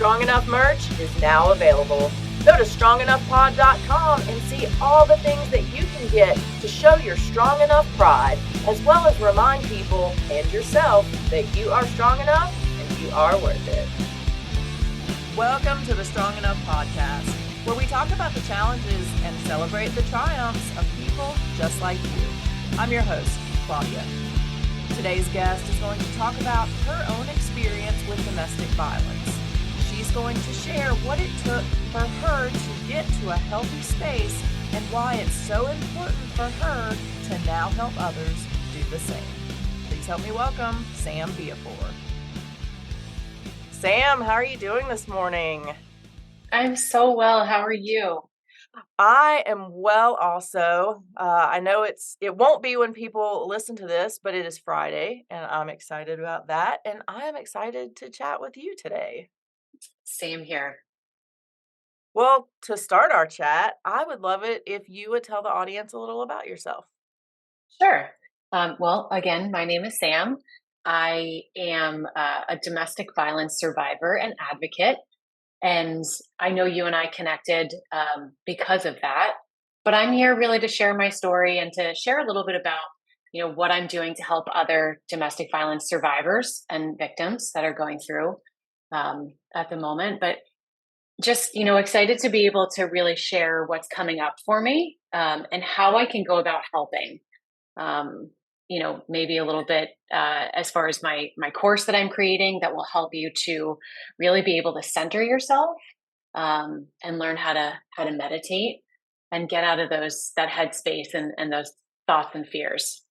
Strong Enough merch is now available. Go to strongenoughpod.com and see all the things that you can get to show your strong enough pride, as well as remind people and yourself that you are strong enough and you are worth it. Welcome to the Strong Enough Podcast, where we talk about the challenges and celebrate the triumphs of people just like you. I'm your host, Claudia. Today's guest is going to talk about her own experience with domestic violence. She's going to share what it took for her to get to a healthy space and why it's so important for her to now help others do the same. Please help me welcome Sam Biafore. Sam, how are you doing this morning? I'm so well. How are you? I am well also. I know it won't be when people listen to this, but it is Friday, and I'm excited about that. And I am excited to chat with you today. Same here. Well, to start our chat, I would love it if you would tell the audience a little about yourself. Sure. Well, again, my name is Sam. I am a domestic violence survivor and advocate. And I know you and I connected because of that. But I'm here really to share my story and to share a little bit about, what I'm doing to help other domestic violence survivors and victims that are going through at the moment. But just, excited to be able to really share what's coming up for me and how I can go about helping. Maybe a little bit as far as my course that I'm creating that will help you to really be able to center yourself and learn how to meditate and get out of that headspace and those thoughts and fears.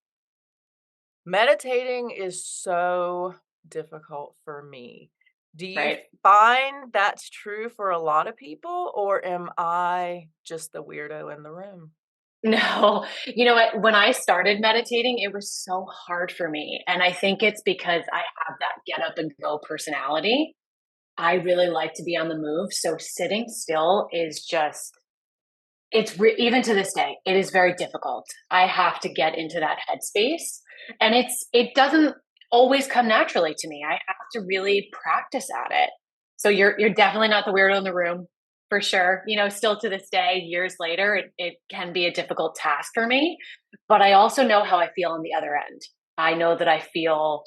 Meditating is so difficult for me. Do you Right. find that's true for a lot of people, or am I just the weirdo in the room? No, you know what? When I started meditating, it was so hard for me. And I think it's because I have that get up and go personality. I really like to be on the move. So sitting still is just, even to this day, it is very difficult. I have to get into that headspace. And it doesn't always come naturally to me. I have to really practice at it. So you're definitely not the weirdo in the room. For sure. Still to this day, years later, it can be a difficult task for me, but I also know how I feel on the other end. I know that I feel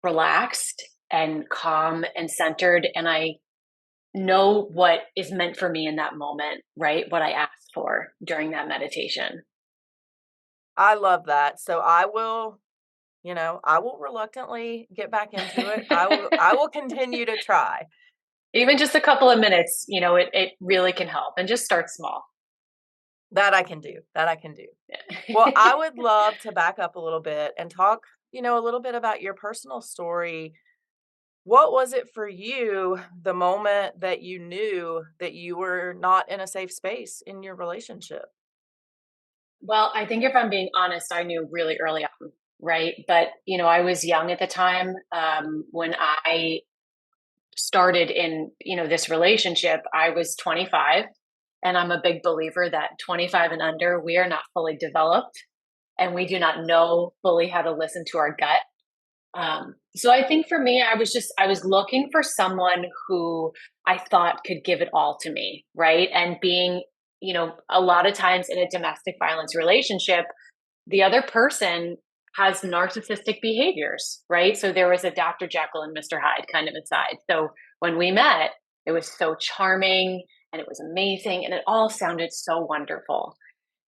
relaxed and calm and centered, and I know what is meant for me in that moment, right? What I asked for during that meditation. I love that. So I will reluctantly get back into it. I will continue to try. Even just a couple of minutes, it really can help, and just start small. That I can do. Well, I would love to back up a little bit and talk, a little bit about your personal story. What was it for you the moment that you knew that you were not in a safe space in your relationship? Well, I think if I'm being honest, I knew really early on, right? But, I was young at the time when I started in, this relationship. I was 25, and I'm a big believer that 25 and under, we are not fully developed and we do not know fully how to listen to our gut. So I think for me, I was looking for someone who I thought could give it all to me, right? And being, a lot of times in a domestic violence relationship, the other person has narcissistic behaviors, right? So there was a Dr. Jekyll and Mr. Hyde kind of inside. So when we met, it was so charming and it was amazing and it all sounded so wonderful.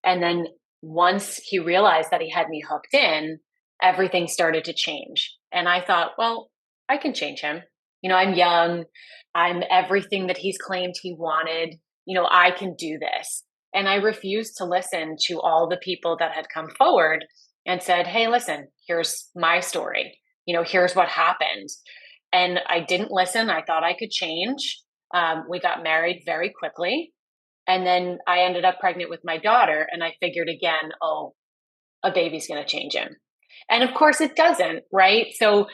And then once he realized that he had me hooked in, everything started to change. And I thought, well, I can change him. I'm young. I'm everything that he's claimed he wanted. I can do this. And I refused to listen to all the people that had come forward and said, hey, listen, here's my story. Here's what happened. And I didn't listen. I thought I could change. We got married very quickly. And then I ended up pregnant with my daughter. And I figured again, oh, a baby's going to change him. And of course it doesn't, right? So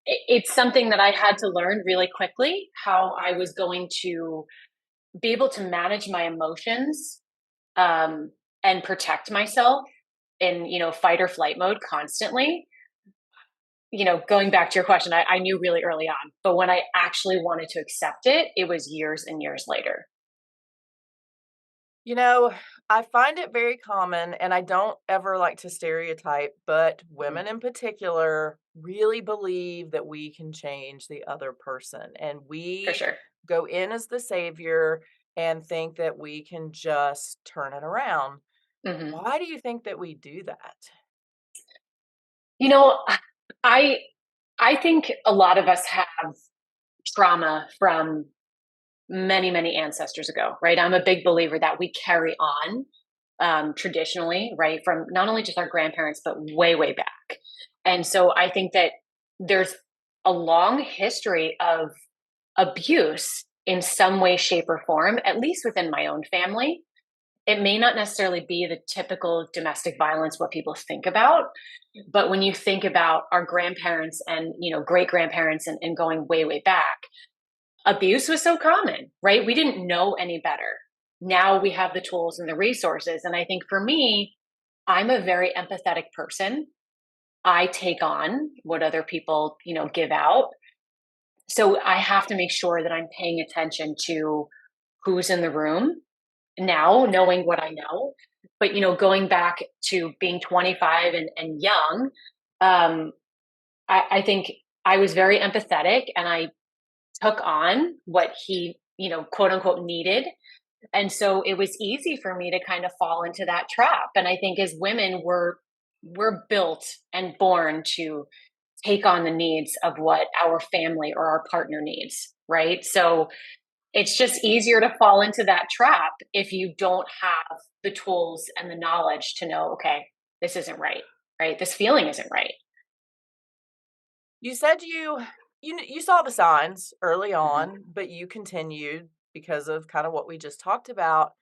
it's something that I had to learn really quickly, how I was going to be able to manage my emotions and protect myself in, fight or flight mode constantly. going back to your question, I knew really early on, but when I actually wanted to accept it, it was years and years later. You know, I find it very common, and I don't ever like to stereotype, but Mhm. women in particular really believe that we can change the other person. And For we sure. go in as the savior and think that we can just turn it around. Hmm. Why do you think that we do that? You know, I I think a lot of us have trauma from many, many ancestors ago, right? I'm a big believer that we carry on traditionally, right, from not only just our grandparents, but way, way back. And so I think that there's a long history of abuse in some way, shape, or form, at least within my own family. It may not necessarily be the typical domestic violence, what people think about, but when you think about our grandparents and great grandparents and going way, way back, abuse was so common, right? We didn't know any better. Now we have the tools and the resources. And I think for me, I'm a very empathetic person. I take on what other people, give out. So I have to make sure that I'm paying attention to who's in the room now, knowing what I know. But, going back to being 25 and young, um, I think I was very empathetic and I took on what he, quote unquote, needed. And so it was easy for me to kind of fall into that trap. And I think as women, we're built and born to take on the needs of what our family or our partner needs, right? So it's just easier to fall into that trap if you don't have the tools and the knowledge to know, okay, this isn't right, right? This feeling isn't right. You said you saw the signs early Mhm. on, but you continued because of kind of what we just talked about.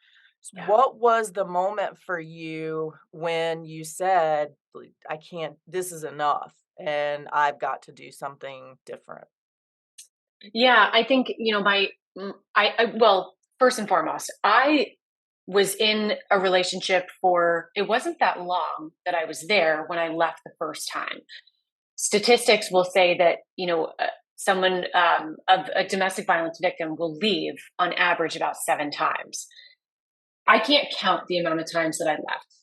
Yeah. What was the moment for you when you said, I can't, this is enough and I've got to do something different? Yeah, I think, well, first and foremost, I was in a relationship for, it wasn't that long that I was there when I left the first time. Statistics will say that, someone, of a domestic violence victim will leave on average about 7 times. I can't count the amount of times that I left.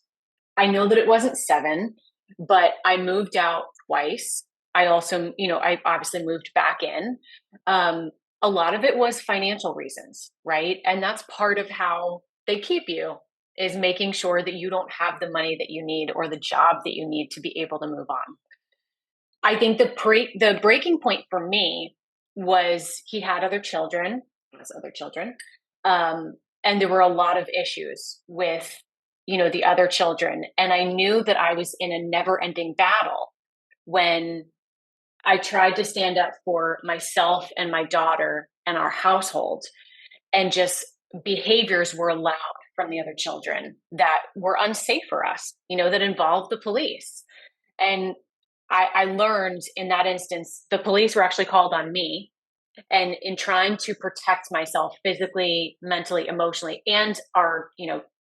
I know that it wasn't 7, but I moved out twice. I also, I obviously moved back in. Um, a lot of it was financial reasons, right? And that's part of how they keep you, is making sure that you don't have the money that you need or the job that you need to be able to move on. I think the breaking point for me was he had other children, has other children, and there were a lot of issues with the other children, and I knew that I was in a never-ending battle when I tried to stand up for myself and my daughter and our household, and just behaviors were allowed from the other children that were unsafe for us, that involved the police. And I learned in that instance, the police were actually called on me. And in trying to protect myself physically, mentally, emotionally, and our,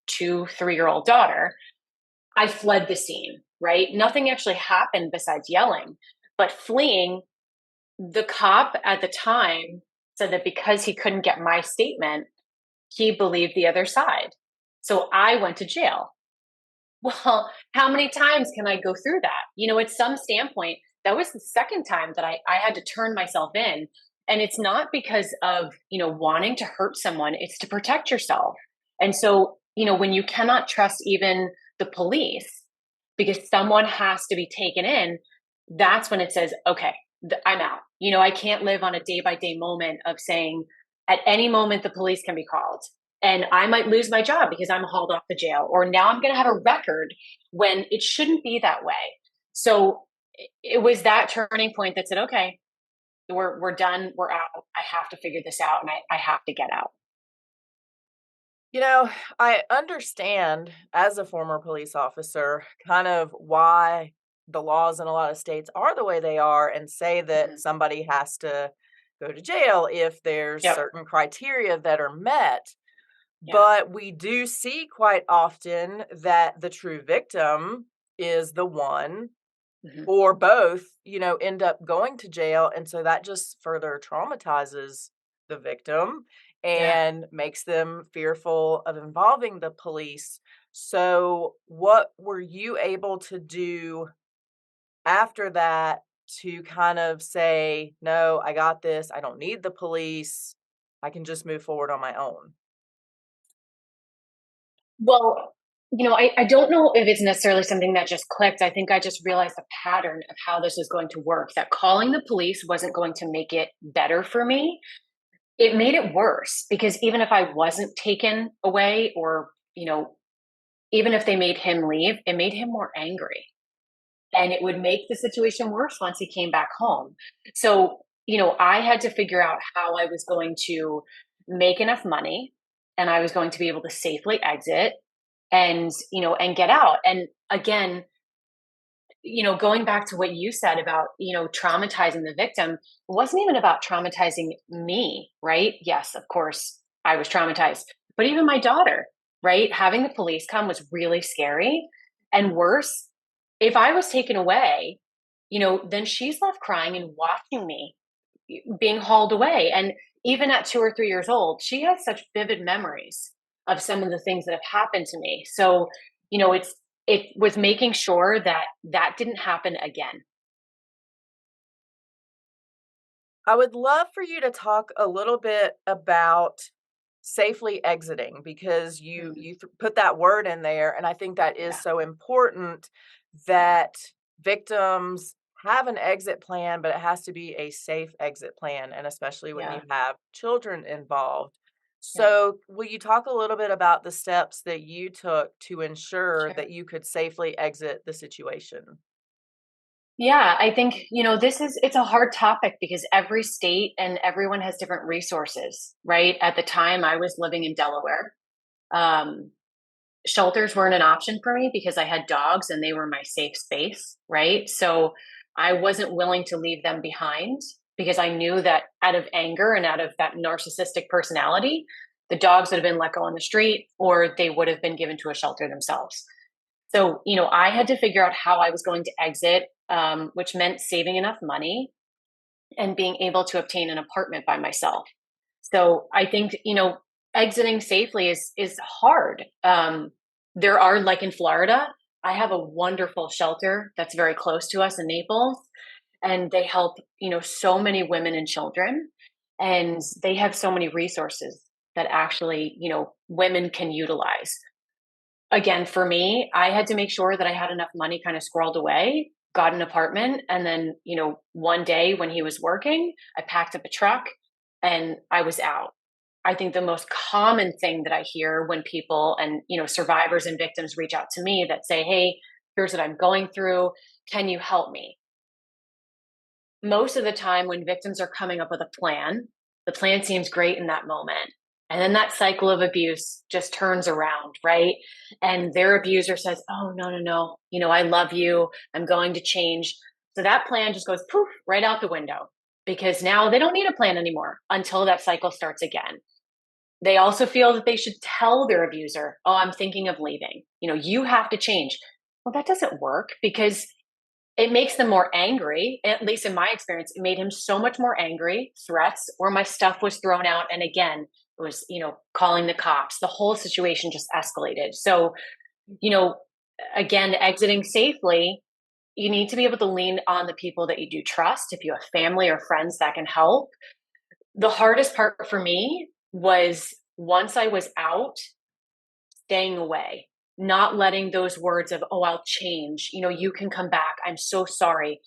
2, 3-year-old daughter, I fled the scene, right? Nothing actually happened besides yelling. But fleeing, the cop at the time said that because he couldn't get my statement, he believed the other side. So I went to jail. Well, how many times can I go through that? At some standpoint, that was the second time that I had to turn myself in. And it's not because of, wanting to hurt someone, it's to protect yourself. And so, when you cannot trust even the police because someone has to be taken in, that's when it says, okay, I'm out. I can't live on a day by day moment of saying at any moment the police can be called and I might lose my job because I'm hauled off the jail, or now I'm going to have a record when it shouldn't be that way. So it was that turning point that said, okay, we're done, we're out. I have to figure this out, and I have to get out. You know, I understand as a former police officer kind of why the laws in a lot of states are the way they are and say that Hmm. somebody has to go to jail if there's Yep. certain criteria that are met. Yeah. But we do see quite often that the true victim is the one Mhm. or both, end up going to jail. And so that just further traumatizes the victim Yeah. and makes them fearful of involving the police. So, what were you able to do after that to kind of say, no, I got this. I don't need the police. I can just move forward on my own? Well, I don't know if it's necessarily something that just clicked. I think I just realized the pattern of how this was going to work, that calling the police wasn't going to make it better for me. It made it worse because even if I wasn't taken away or, even if they made him leave, it made him more angry. And it would make the situation worse once he came back home. So, I had to figure out how I was going to make enough money and I was going to be able to safely exit and get out. And again, going back to what you said about, traumatizing the victim, it wasn't even about traumatizing me, right? Yes, of course, I was traumatized, but even my daughter, right? Having the police come was really scary. And worse, if I was taken away, then she's left crying and watching me being hauled away. And even at 2 or 3 years old, she has such vivid memories of some of the things that have happened to me. So, it was making sure that that didn't happen again. I would love for you to talk a little bit about safely exiting because you Mhm. you put that word in there, and I think that is Yeah, so important that victims have an exit plan, but it has to be a safe exit plan, and especially when you yeah, have children involved. yeah, So, will you talk a little bit about the steps that you took to ensure sure. that you could safely exit the situation? Yeah, I think, it's a hard topic because every state and everyone has different resources, right? At the time I was living in Delaware. Um, Shelters weren't an option for me because I had dogs and they were my safe space, right? So I wasn't willing to leave them behind because I knew that out of anger and out of that narcissistic personality, the dogs would have been let go on the street or they would have been given to a shelter themselves. So, I had to figure out how I was going to exit, which meant saving enough money and being able to obtain an apartment by myself. So I think, exiting safely is hard. There are, like in Florida, I have a wonderful shelter that's very close to us in Naples, and they help, so many women and children, and they have so many resources that actually, women can utilize. Again, for me, I had to make sure that I had enough money kind of squirreled away, got an apartment, and then, one day when he was working, I packed up a truck and I was out. I think the most common thing that I hear when people and, survivors and victims reach out to me that say, "Hey, here's what I'm going through. Can you help me?" Most of the time when victims are coming up with a plan, the plan seems great in that moment. And then that cycle of abuse just turns around, right? And their abuser says, "Oh, no, no, no. I love you. I'm going to change." So that plan just goes poof right out the window because now they don't need a plan anymore until that cycle starts again. They also feel that they should tell their abuser, "Oh, I'm thinking of leaving. You have to change." Well, that doesn't work because it makes them more angry. At least in my experience, it made him so much more angry, threats, or my stuff was thrown out. And again, it was, calling the cops. The whole situation just escalated. So, you know, again, exiting safely, you need to be able to lean on the people that you do trust. If you have family or friends that can help. The hardest part for me was once I was out, staying away, not letting those words of, "Oh, I'll change, you can come back, I'm so sorry,"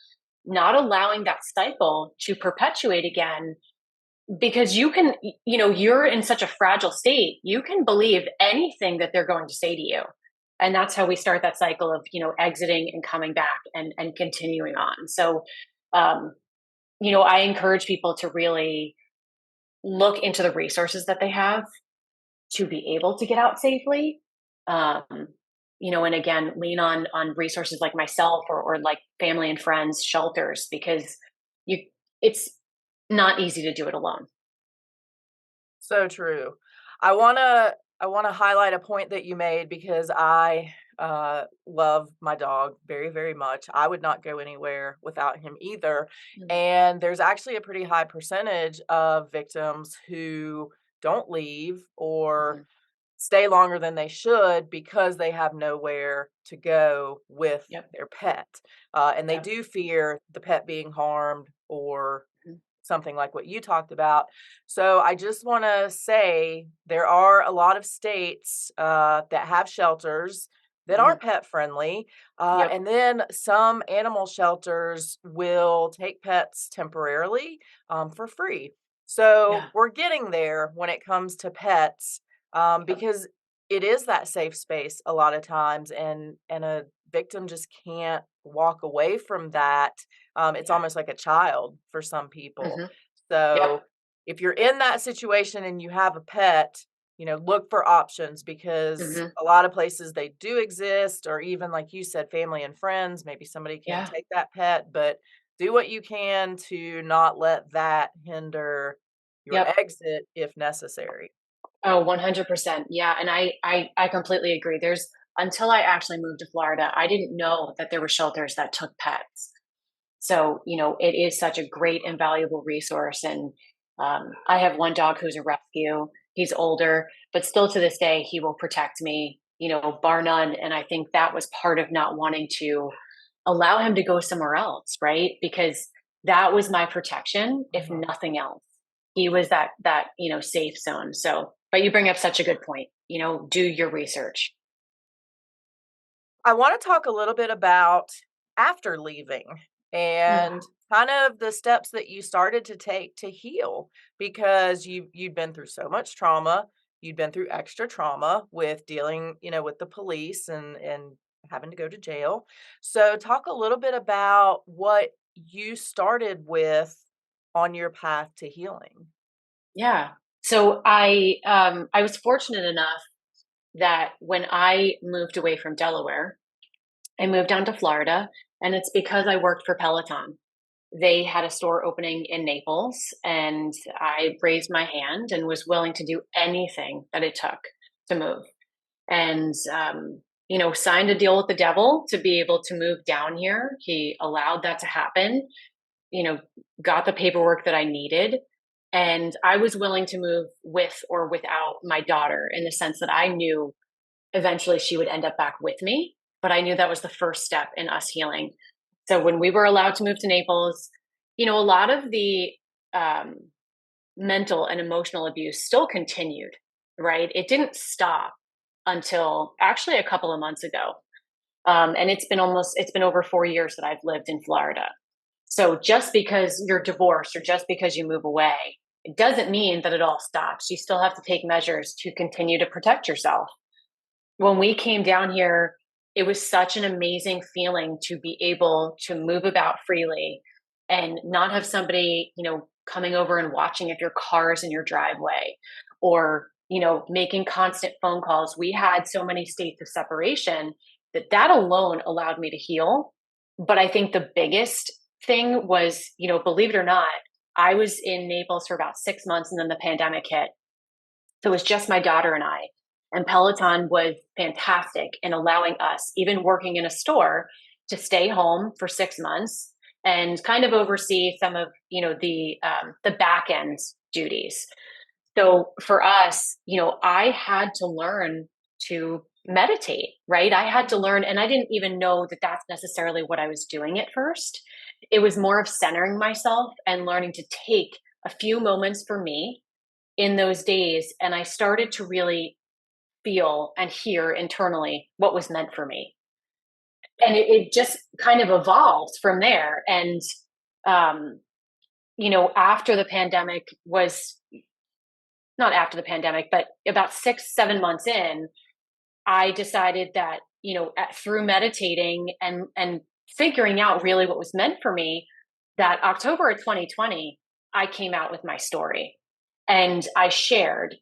not allowing that cycle to perpetuate again because you're in such a fragile state. You can believe anything that they're going to say to you. And that's how we start that cycle of, exiting and coming back and continuing on. So, um, I encourage people to really look into the resources that they have to be able to get out safely. Um, and again, lean on resources like myself or like family and friends, shelters, because you it's not easy to do it alone. So true. I wanna highlight a point that you made because I love my dog very, very much. I would not go anywhere without him either. Mm, And there's actually a pretty high percentage of victims who don't leave or mhm. stay longer than they should because they have nowhere to go with Yep. their pet. And they Yep. do fear the pet being harmed or Mhm. something like what you talked about. So I just want to say there are a lot of states that have shelters that are Mhm. pet friendly. Yep. And then some animal shelters will take pets temporarily for free. So Yeah. we're getting there when it comes to pets Yep. because it is that safe space a lot of times, and a victim just can't walk away from that. It's Yeah. almost like a child for some people. Mhm. So Yep. if you're in that situation and you have a pet, look for options because Mhm. a lot of places they do exist, or even like you said, family and friends, maybe somebody can Yeah. take that pet, but do what you can to not let that hinder your Yep. exit if necessary. Oh, 100%. Yeah, and I completely agree. There's until I actually moved to Florida, I didn't know that there were shelters that took pets. So, it is such a great and valuable resource. And I have one dog who's a rescue. He's older, but still to this day, he will protect me, bar none. And I think that was part of not wanting to allow him to go somewhere else, right? Because that was my protection, if Mhm. nothing else. He was that safe zone. So, but you bring up such a good point. Do your research. I want to talk a little bit about after leaving Mm, and kind of the steps that you started to take to heal because you'd been through so much trauma, you'd been through extra trauma with dealing, with the police and having to go to jail. So talk a little bit about what you started with on your path to healing. yeah. So I was fortunate enough that when I moved away from Delaware, I moved down to Florida, and it's because I worked for Peloton. They had a store opening in Naples, and I raised my hand and was willing to do anything that it took to move. And, signed a deal with the devil to be able to move down here. He allowed that to happen, you know, got the paperwork that I needed. And I was willing to move with or without my daughter in the sense that I knew eventually she would end up back with me. But I knew that was the first step in us healing. So when we were allowed to move to Naples, a lot of the um, mental and emotional abuse still continued, right? It didn't stop until actually a couple of months ago. And it's been over 4 years that I've lived in Florida. So just because you're divorced or just because you move away, it doesn't mean that it all stops. You still have to take measures to continue to protect yourself. When we came down here, it was such an amazing feeling to be able to move about freely and not have somebody, coming over and watching if your car's in your driveway or, making constant phone calls. We had so many states of separation that alone allowed me to heal. But I think the biggest thing was, believe it or not, I was in Naples for about 6 months and then the pandemic hit. So it was just my daughter and I. And Peloton was fantastic in allowing us, even working in a store, to stay home for 6 months and kind of oversee some of the back end duties. So for us, I had to learn to meditate, right? I had to learn, and I didn't even know that that's necessarily what I was doing at first. It was more of centering myself and learning to take a few moments for me in those days. And I started to really feel and hear internally what was meant for me. And it just kind of evolved from there. And, um, after the pandemic was not after the pandemic, but about 6, 7 months in, I decided that, through meditating and figuring out really what was meant for me, that October of 2020, I came out with my story and I shared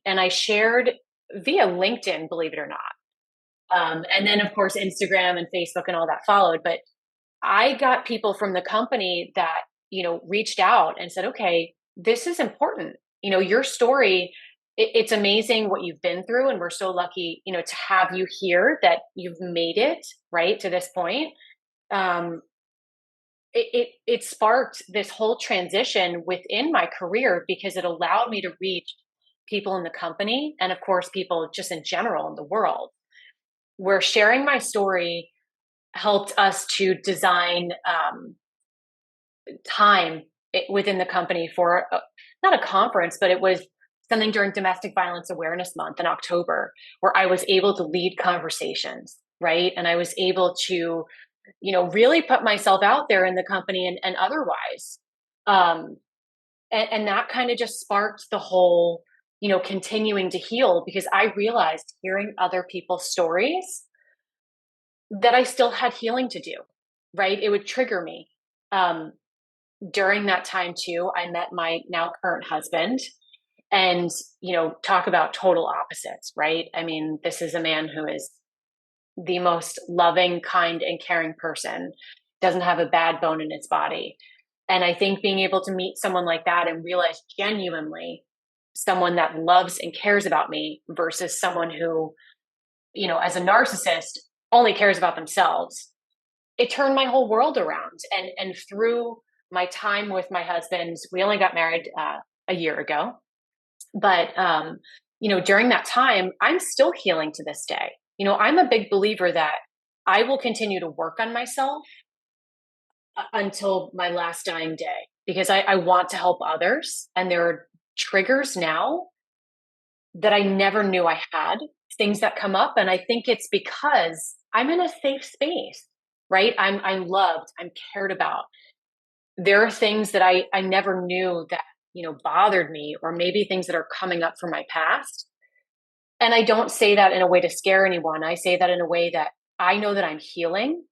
via LinkedIn, believe it or not. And then, of course, Instagram and Facebook and all that followed. But I got people from the company that, reached out and said, okay, this is important. Your story it's amazing what you've been through, and we're so lucky, to have you here, that you've made it right to this point. Um, it sparked this whole transition within my career because it allowed me to reach people in the company, and of course people just in general in the world, where sharing my story helped us to design time within the company for not a conference, but it was something during Domestic Violence Awareness Month in October, where I was able to lead conversations, right? And I was able to, really put myself out there in the company, and otherwise. Um, and that kind of just sparked the whole, continuing to heal, because I realized, hearing other people's stories, that I still had healing to do, right? It would trigger me. Um, During that time too, I met my now current husband, and, talk about total opposites, right? I mean, this is a man who is the most loving, kind, and caring person, doesn't have a bad bone in his body. And I think being able to meet someone like that and realize genuinely someone that loves and cares about me versus someone who, as a narcissist, only cares about themselves, it turned my whole world around. And through my time with my husband, we only got married a year ago, but during that time, I'm still healing to this day. I'm a big believer that I will continue to work on myself until my last dying day, because I want to help others, and there are triggers now that I never knew I had, things that come up, and I think it's because I'm in a safe space, right? I'm loved, I'm cared about. There are things that I never knew that, bothered me, or maybe things that are coming up from my past. And I don't say that in a way to scare anyone. I say that in a way that I know that I'm healing,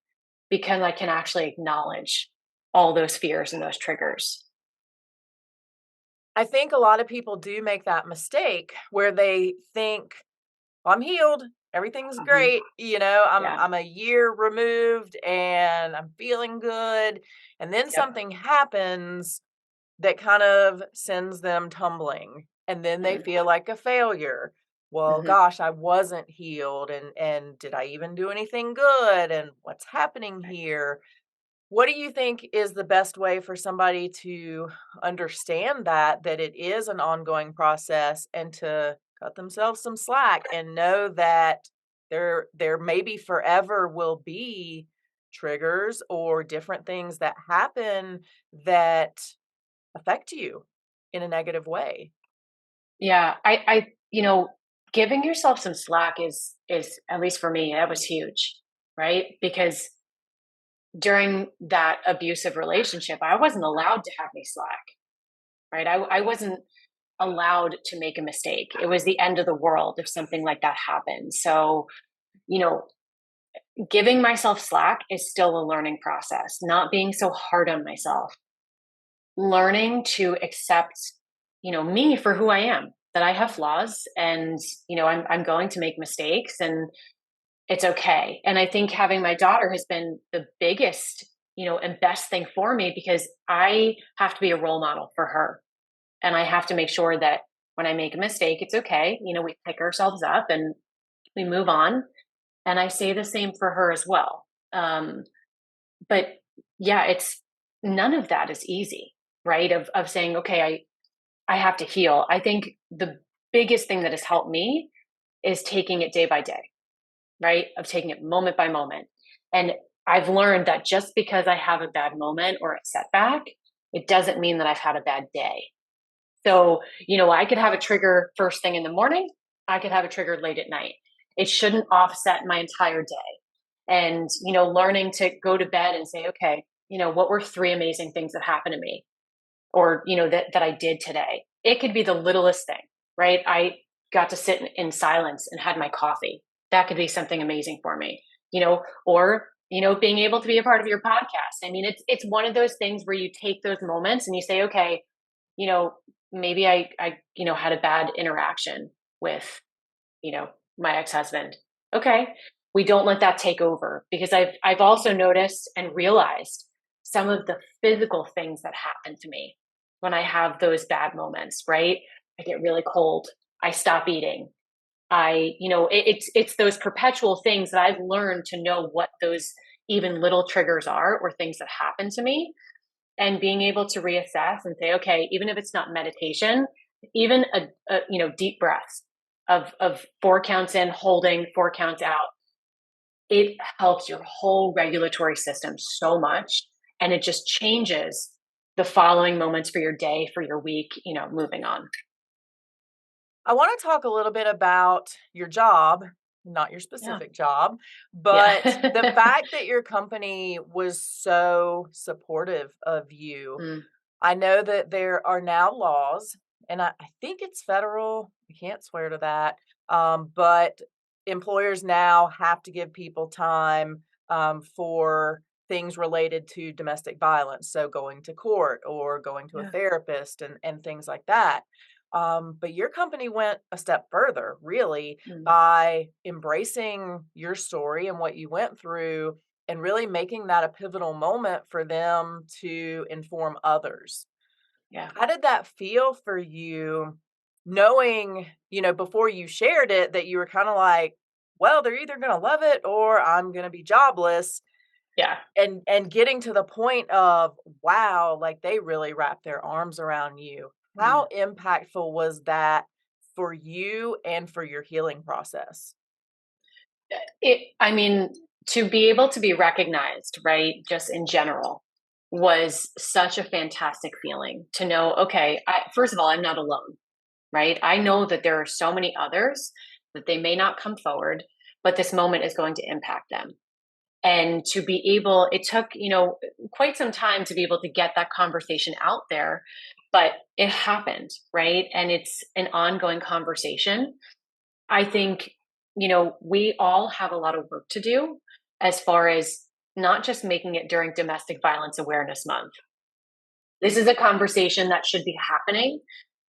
because I can actually acknowledge all those fears and those triggers. I think a lot of people do make that mistake where they think, well, I'm healed, everything's Hmm. great, I'm Yeah. I'm a year removed and I'm feeling good, and then Yep. something happens that kind of sends them tumbling, and then they feel like a failure. Well, Hmm. gosh, I wasn't healed, and did I even do anything good, and what's happening Right. here? What do you think is the best way for somebody to understand that it is an ongoing process, and to cut themselves some slack and know that there maybe forever will be triggers or different things that happen that affect you in a negative way? Yeah. Giving yourself some slack is, at least for me, that was huge, right? Because during that abusive relationship, I wasn't allowed to have any slack, right? I wasn't allowed to make a mistake. It was the end of the world if something like that happened. So, you know, giving myself slack is still a learning process, not being so hard on myself, learning to accept, me for who I am, that I have flaws, and, I'm going to make mistakes, and it's okay. And I think having my daughter has been the biggest, and best thing for me, because I have to be a role model for her. And I have to make sure that when I make a mistake, it's okay. We pick ourselves up and we move on. And I say the same for her as well. But yeah, it's none of that is easy, right? Of saying, okay, I have to heal. I think the biggest thing that has helped me is taking it day by day, right? Of taking it moment by moment. And I've learned that just because I have a bad moment or a setback, it doesn't mean that I've had a bad day. So, I could have a trigger first thing in the morning, I could have a trigger late at night. It shouldn't offset my entire day. And, learning to go to bed and say, okay, what were three amazing things that happened to me, or, that I did today? It could be the littlest thing, right? I got to sit in silence and had my coffee. That could be something amazing for me, or, being able to be a part of your podcast. I mean, it's one of those things where you take those moments and you say, okay, you know, maybe I had a bad interaction with, you know, my ex-husband. Okay. We don't let that take over, because I've also noticed and realized some of the physical things that happen to me when I have those bad moments, right? I get really cold. I stop eating. It's those perpetual things that I've learned to know what those even little triggers are or things that happen to me, and being able to reassess and say, okay, even if it's not meditation, even deep breaths of 4 counts in, holding 4 counts out, it helps your whole regulatory system so much, and it just changes the following moments for your day, for your week, moving on. I want to talk a little bit about your job, not your Yeah. specific job, but the Yeah. fact that your company was so supportive of you. Mm, I know that there are now laws, and I think it's federal. I can't swear to that. But employers now have to give people time for things related to domestic violence. So going to court or going to a yeah. therapist and things like that. But your company went a step further, really, Mm, by embracing your story and what you went through and really making that a pivotal moment for them to inform others. yeah. How did that feel for you knowing, before you shared it that you were kind of like, well, they're either going to love it or I'm going to be jobless, Yeah. and getting to the point of, wow, like they really wrapped their arms around you. Mm. How impactful was that for you and for your healing process? I mean, to be able to be recognized, right, just in general, was such a fantastic feeling to know, okay, first of all, I'm not alone, right? I know that there are so many others that they may not come forward, but this moment is going to impact them. And to be able, it took, quite some time to be able to get that conversation out there, but it happened, right? And it's an ongoing conversation. I think, we all have a lot of work to do as far as not just making it during Domestic Violence Awareness Month. This is a conversation that should be happening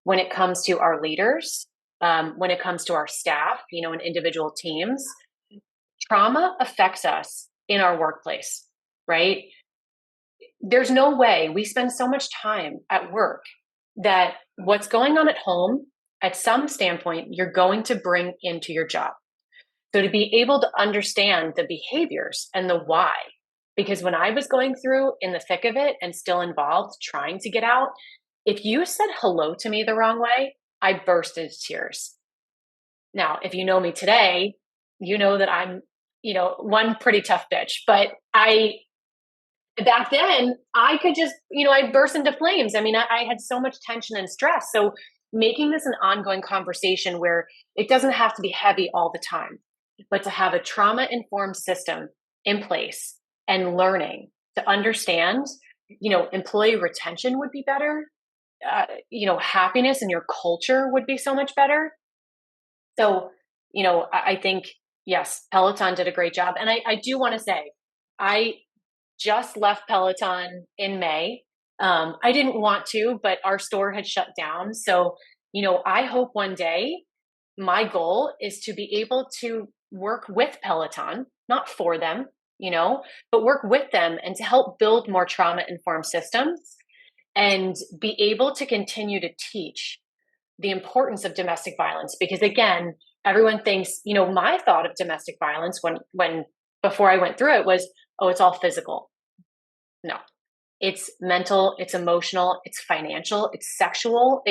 when it comes to our leaders, when it comes to our staff, and individual teams. Trauma affects us in our workplace, right? There's no way we spend so much time at work that what's going on at home, at some standpoint, you're going to bring into your job. So to be able to understand the behaviors and the why, because when I was going through in the thick of it and still involved trying to get out, if you said hello to me the wrong way, I burst into tears. Now, if you know me today, you know that I'm, one pretty tough bitch, but back then I could just, I burst into flames. I mean, I had so much tension and stress. So making this an ongoing conversation where it doesn't have to be heavy all the time, but to have a trauma informed system in place and learning to understand, employee retention would be better. Happiness in your culture would be so much better. So, I think, yes, Peloton did a great job. And I do want to say, I just left Peloton in May. I didn't want to, but our store had shut down. So, I hope one day my goal is to be able to work with Peloton, not for them, but work with them and to help build more trauma informed systems and be able to continue to teach the importance of domestic violence. Because again, everyone thinks, my thought of domestic violence when before I went through it was, oh, it's all physical. No, it's mental, it's emotional, it's financial, it's sexual.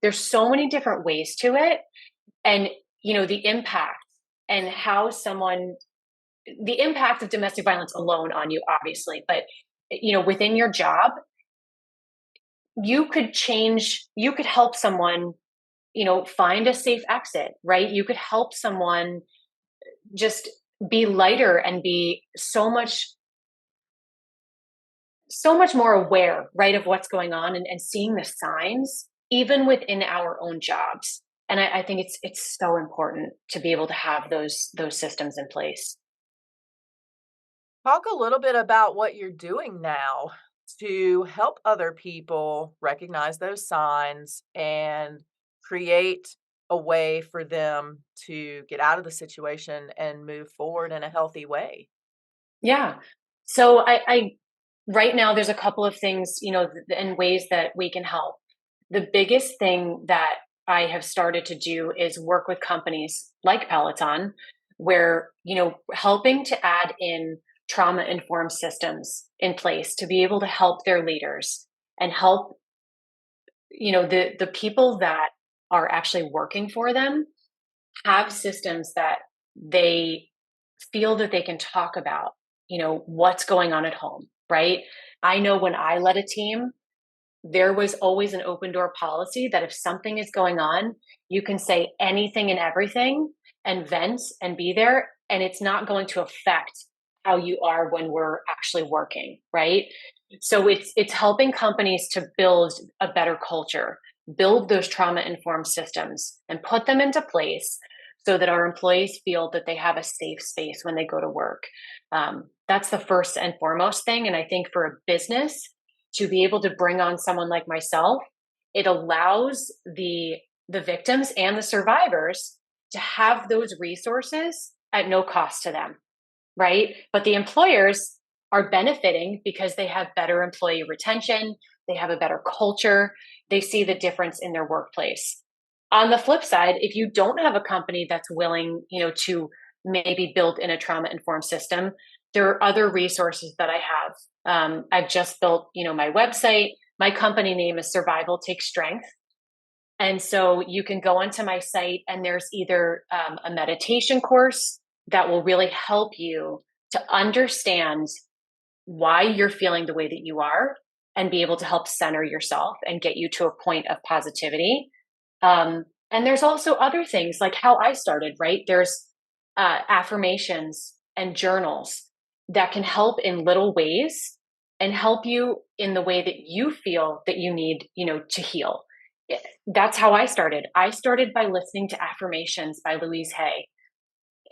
There's so many different ways to it. And, the impact and how the impact of domestic violence alone on you, obviously, but, within your job, you could help someone, find a safe exit, right? You could help someone just be lighter and be so much more aware, right, of what's going on and seeing the signs even within our own jobs. And I think it's so important to be able to have those systems in place. Talk a little bit about what you're doing now to help other people recognize those signs and create a way for them to get out of the situation and move forward in a healthy way. Yeah. So I right now there's a couple of things, and ways that we can help. The biggest thing that I have started to do is work with companies like Peloton, where, helping to add in trauma informed systems in place to be able to help their leaders and help, the people that are actually working for them have systems that they feel that they can talk about, what's going on at home, right? I know when I led a team, there was always an open door policy that if something is going on, you can say anything and everything and vent and be there, and it's not going to affect how you are when we're actually working, right? So it's helping companies to build a better culture, build those trauma informed systems and put them into place so that our employees feel that they have a safe space when they go to work. That's the first and foremost thing. And I think for a business to be able to bring on someone like myself, it allows the victims and the survivors to have those resources at no cost to them, right? But the employers are benefiting because they have better employee retention, they have a better culture, they see the difference in their workplace. On the flip side, if you don't have a company that's willing, to maybe build in a trauma informed system, there are other resources that I have. I've just built, my website. My company name is Survival Takes Strength. And so you can go onto my site and there's either a meditation course that will really help you to understand why you're feeling the way that you are and be able to help center yourself and get you to a point of positivity. And there's also other things like how I started, right? There's affirmations and journals that can help in little ways and help you in the way that you feel that you need, to heal. That's how I started. I started by listening to affirmations by Louise Hay.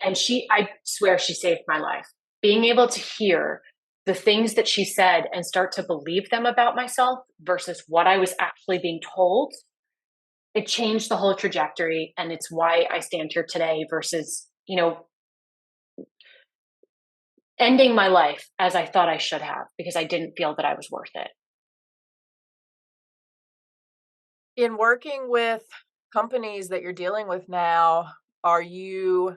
And I swear she saved my life. Being able to hear the things that she said and start to believe them about myself versus what I was actually being told, it changed the whole trajectory. And it's why I stand here today versus, ending my life as I thought I should have because I didn't feel that I was worth it. In working with companies that you're dealing with now, are you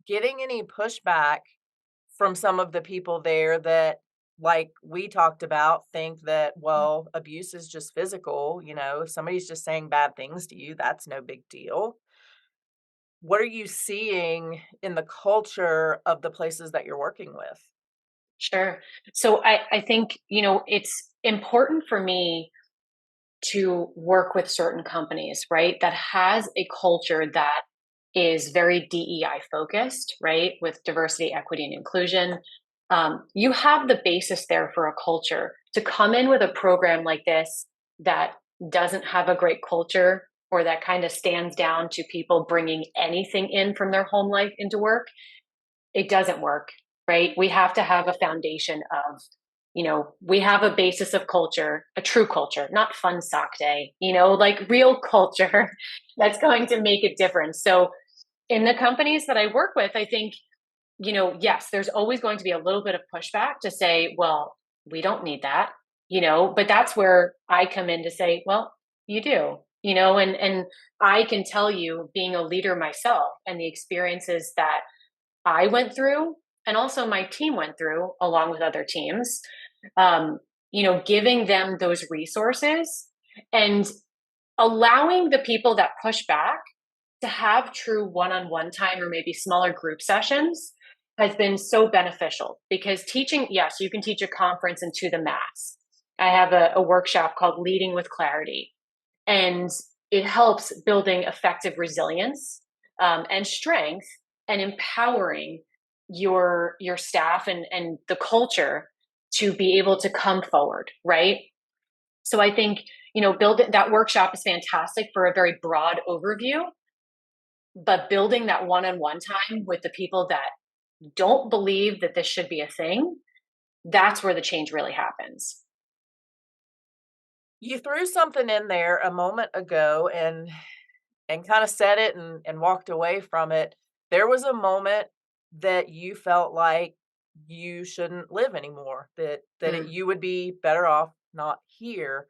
getting any pushback from some of the people there that, like we talked about, think that, well, abuse is just physical, if somebody's just saying bad things to you, that's no big deal. What are you seeing in the culture of the places that you're working with? Sure. So I think, it's important for me to work with certain companies, right? That has a culture that is very DEI focused, right? With diversity, equity, and inclusion. You have the basis there for a culture. To come in with a program like this that doesn't have a great culture or that kind of stands down to people bringing anything in from their home life into work, it doesn't work, right? We have to have a foundation of, we have a basis of culture, a true culture, not fun sock day, like real culture that's going to make a difference. So in the companies that I work with, I think, yes, there's always going to be a little bit of pushback to say, well, we don't need that, but that's where I come in to say, well, you do, and I can tell you being a leader myself and the experiences that I went through and also my team went through along with other teams, giving them those resources and allowing the people that push back to have true one-on-one time or maybe smaller group sessions has been so beneficial because teaching, yes, you can teach a conference into the mass. I have a workshop called Leading with Clarity, and it helps building effective resilience and strength and empowering your staff and the culture to be able to come forward, right? So I think, that workshop is fantastic for a very broad overview, but building that one-on-one time with the people that don't believe that this should be a thing, that's where the change really happens. You threw something in there a moment ago and kind of said it and walked away from it. There was a moment that you felt like you shouldn't live anymore, you would be better off not here.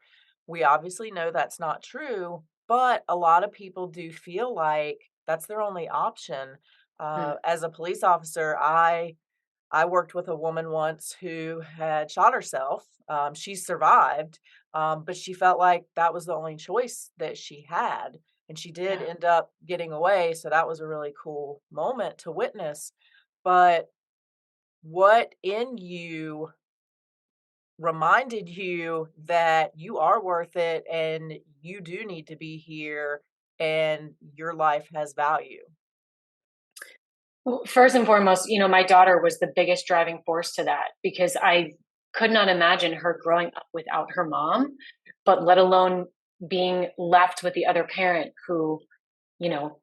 We obviously know that's not true, but a lot of people do feel like that's their only option. Mm, As a police officer, I worked with a woman once who had shot herself. She survived, but she felt like that was the only choice that she had. And she did yeah. end up getting away. So that was a really cool moment to witness. But what in you reminded you that you are worth it and you do need to be here and your life has value? Well, first and foremost, my daughter was the biggest driving force to that because I could not imagine her growing up without her mom, but let alone being left with the other parent who, you know,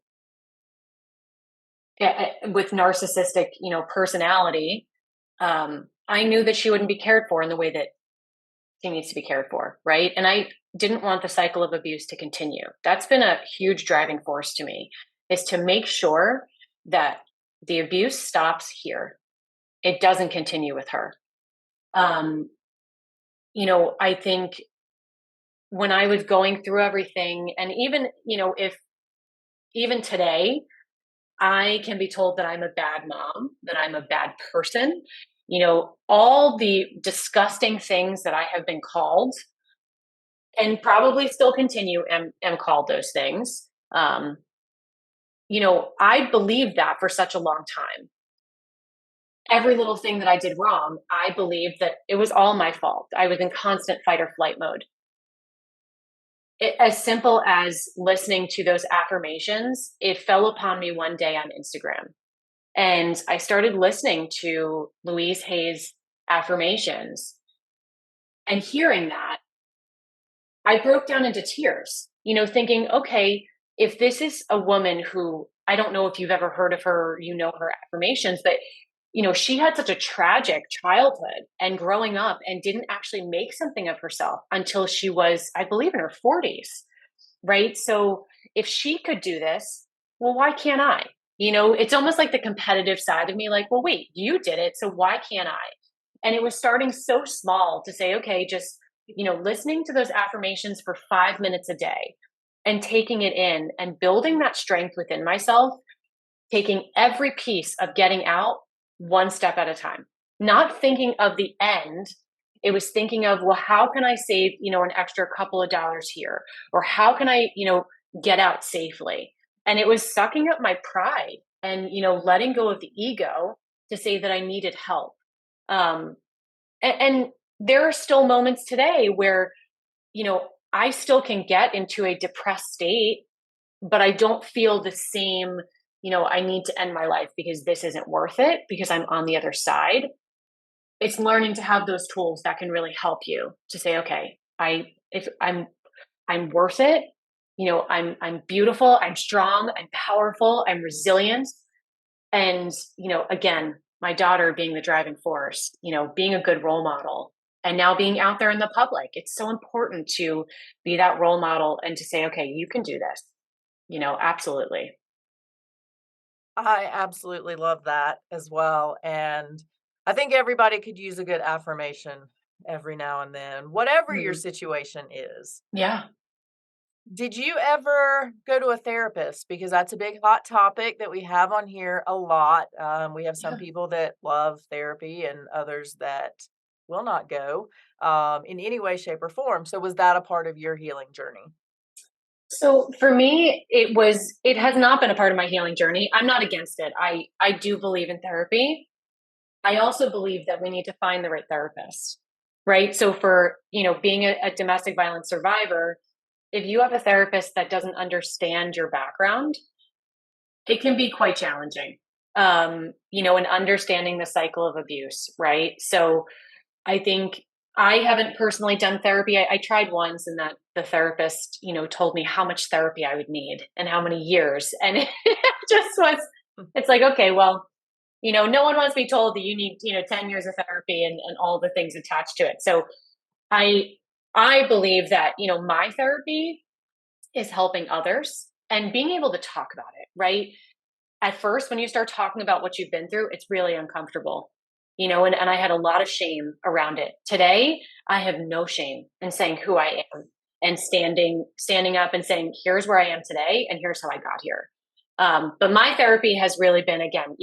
with narcissistic, personality. I knew that she wouldn't be cared for in the way that she needs to be cared for, right? And I didn't want the cycle of abuse to continue. That's been a huge driving force to me, is to make sure that the abuse stops here. It doesn't continue with her. Um, I think when I was going through everything, and even, if even today, I can be told that I'm a bad mom, that I'm a bad person, all the disgusting things that I have been called and probably still continue am called those things. I believed that for such a long time. Every little thing that I did wrong, I believed that it was all my fault. I was in constant fight or flight mode. As simple as listening to those affirmations, it fell upon me one day on Instagram. And I started listening to Louise Hay's affirmations and hearing that, I broke down into tears, thinking, okay, if this is a woman who, I don't know if you've ever heard of her, her affirmations, but she had such a tragic childhood and growing up and didn't actually make something of herself until she was, I believe, in her 40s, right? So if she could do this, well, why can't I? It's almost like the competitive side of me, like, well, wait, you did it, so why can't I? And it was starting so small to say, okay, just, listening to those affirmations for 5 minutes a day and taking it in and building that strength within myself, taking every piece of getting out one step at a time, not thinking of the end. It was thinking of, well, how can I save, an extra couple of dollars here? Or how can I, get out safely? And it was sucking up my pride and, letting go of the ego to say that I needed help. Um, and there are still moments today where, I still can get into a depressed state, but I don't feel the same, I need to end my life because this isn't worth it because I'm on the other side. It's learning to have those tools that can really help you to say, okay, if I'm worth it, I'm beautiful, I'm strong, I'm powerful, I'm resilient. And, again, my daughter being the driving force, being a good role model and now being out there in the public. It's so important to be that role model and to say, okay, you can do this, absolutely. I absolutely love that as well. And I think everybody could use a good affirmation every now and then, whatever your Mhm. situation is. Yeah. Did you ever go to a therapist? Because that's a big hot topic that we have on here a lot. We have some Yeah. people that love therapy and others that will not go in any way, shape, or form. So, was that a part of your healing journey? So for me, it has not been a part of my healing journey. I'm not against it. I do believe in therapy. I also believe that we need to find the right therapist. Right? So for, being a domestic violence survivor, if you have a therapist that doesn't understand your background, it can be quite challenging. And understanding the cycle of abuse, right? So I think I haven't personally done therapy. I tried once, and that the therapist, told me how much therapy I would need and how many years. And it just was, it's like, okay, well, no one wants to be told that you need, 10 years of therapy and all the things attached to it. So I, I believe that, my therapy is helping others and being able to talk about it, right? At first, when you start talking about what you've been through, it's really uncomfortable, and I had a lot of shame around it. Today, I have no shame in saying who I am. and standing up and saying, here's where I am today and here's how I got here. But my therapy has really been, again,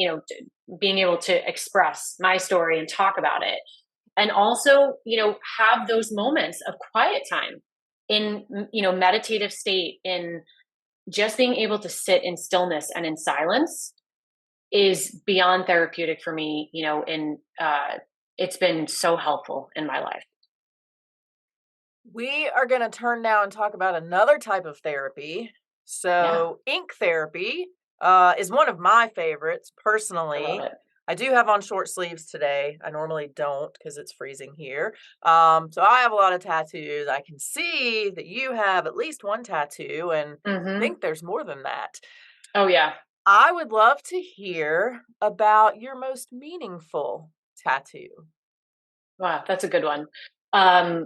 being able to express my story and talk about it. And also, have those moments of quiet time in, meditative state, in just being able to sit in stillness and in silence is beyond therapeutic for me, it's been so helpful in my life. We are going to turn now and talk about another type of therapy. So, ink therapy is one of my favorites personally. I love it. I do have on short sleeves today. I normally don't because it's freezing here. So I have a lot of tattoos. I can see that you have at least one tattoo, and I think there's more than that. Oh, yeah. I would love to hear about your most meaningful tattoo. Wow, that's a good one. I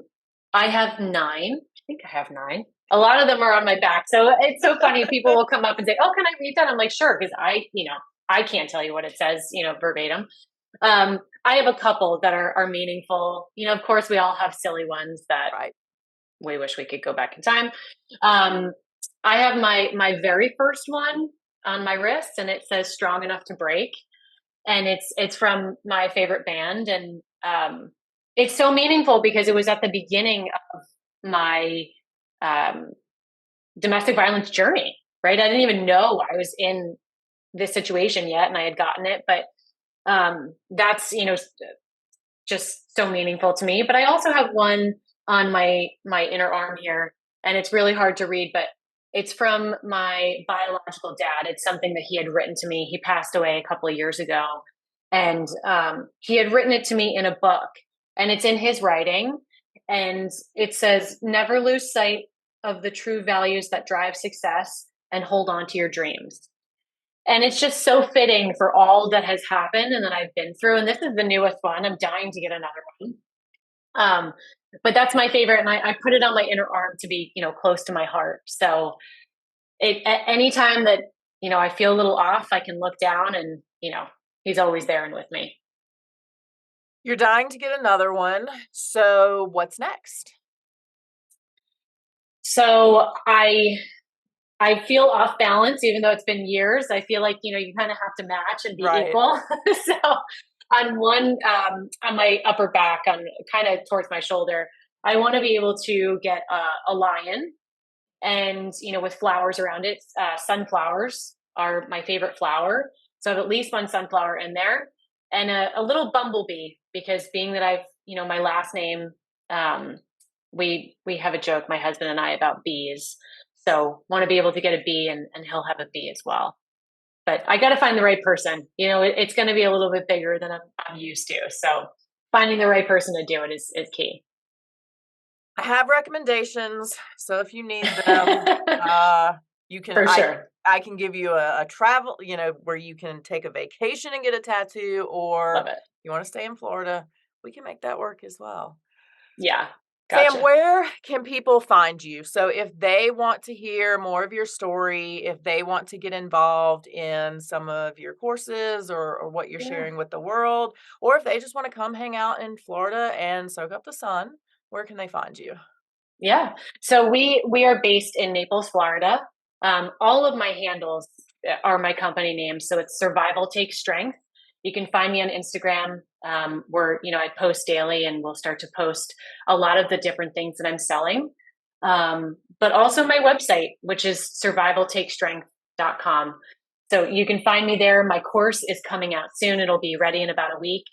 have 9. I think I have 9. A lot of them are on my back. So it's so funny. People will come up and say, oh, can I read that? I'm like, sure. Because I can't tell you what it says, verbatim. I have a couple that are meaningful. Of course, we all have silly ones that we wish we could go back in time. I have my very first one on my wrist, and it says "Strong Enough to Break," and it's from my favorite band, and it's so meaningful because it was at the beginning of my domestic violence journey. Right, I didn't even know I was in this situation yet, and I had gotten it, but that's just so meaningful to me. But I also have one on my inner arm here, and it's really hard to read, but it's from my biological dad. It's something that he had written to me. He passed away a couple of years ago, and he had written it to me in a book, and it's in his writing, and it says, never lose sight of the true values that drive success and hold on to your dreams. And it's just so fitting for all that has happened and that I've been through. And this is the newest one. I'm dying to get another one. But that's my favorite. And I put it on my inner arm to be, close to my heart. So at any time that, I feel a little off, I can look down and, he's always there and with me. You're dying to get another one. So what's next? So I feel off balance, even though it's been years. I feel like, you kind of have to match and be equal. So on one, on my upper back, on kind of towards my shoulder, I want to be able to get a lion and, with flowers around it. Sunflowers are my favorite flower. So I have at least one sunflower in there, and a little bumblebee, because being that I've, my last name, we have a joke, my husband and I, about bees. So want to be able to get a bee, and he'll have a bee as well. But I got to find the right person. It's going to be a little bit bigger than I'm used to. So finding the right person to do it is key. I have recommendations. So if you need them, you can, for sure. I can give you a travel, where you can take a vacation and get a tattoo, or you want to stay in Florida, we can make that work as well. Yeah. Gotcha. Sam, where can people find you? So if they want to hear more of your story, if they want to get involved in some of your courses or what you're sharing with the world, or if they just want to come hang out in Florida and soak up the sun, where can they find you? Yeah. So we are based in Naples, Florida. All of my handles are my company names. So it's Survival Takes Strength. You can find me on Instagram, where, I post daily, and we'll start to post a lot of the different things that I'm selling. But also my website, which is survivaltakestrength.com. So you can find me there. My course is coming out soon. It'll be ready in about a week.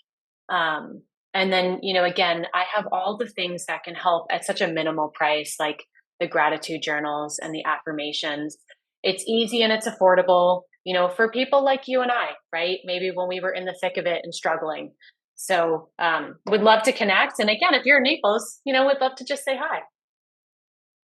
And then, again, I have all the things that can help at such a minimal price, like the gratitude journals and the affirmations. It's easy and it's affordable, for people like you and I, right? Maybe when we were in the thick of it and struggling. So would love to connect. And again, if you're in Naples, would love to just say hi.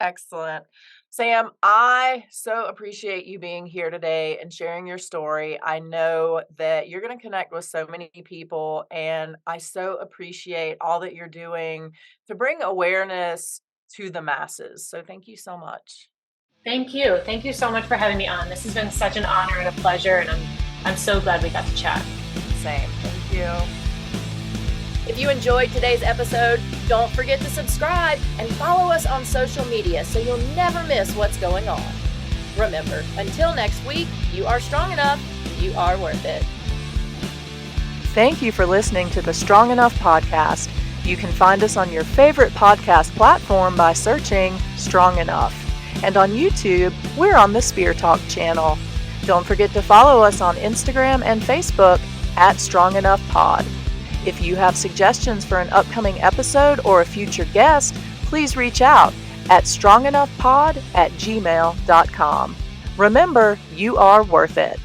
Excellent. Sam, I so appreciate you being here today and sharing your story. I know that you're going to connect with so many people, and I so appreciate all that you're doing to bring awareness to the masses. So thank you so much. Thank you. Thank you so much for having me on. This has been such an honor and a pleasure, and I'm so glad we got to chat. Same. Thank you. If you enjoyed today's episode, don't forget to subscribe and follow us on social media so you'll never miss what's going on. Remember, until next week, you are strong enough, you are worth it. Thank you for listening to the Strong Enough podcast. You can find us on your favorite podcast platform by searching Strong Enough. And on YouTube, we're on the Spear Talk channel. Don't forget to follow us on Instagram and Facebook at Strong Enough Pod. If you have suggestions for an upcoming episode or a future guest, please reach out at strongenoughpod@gmail.com. Remember, you are worth it.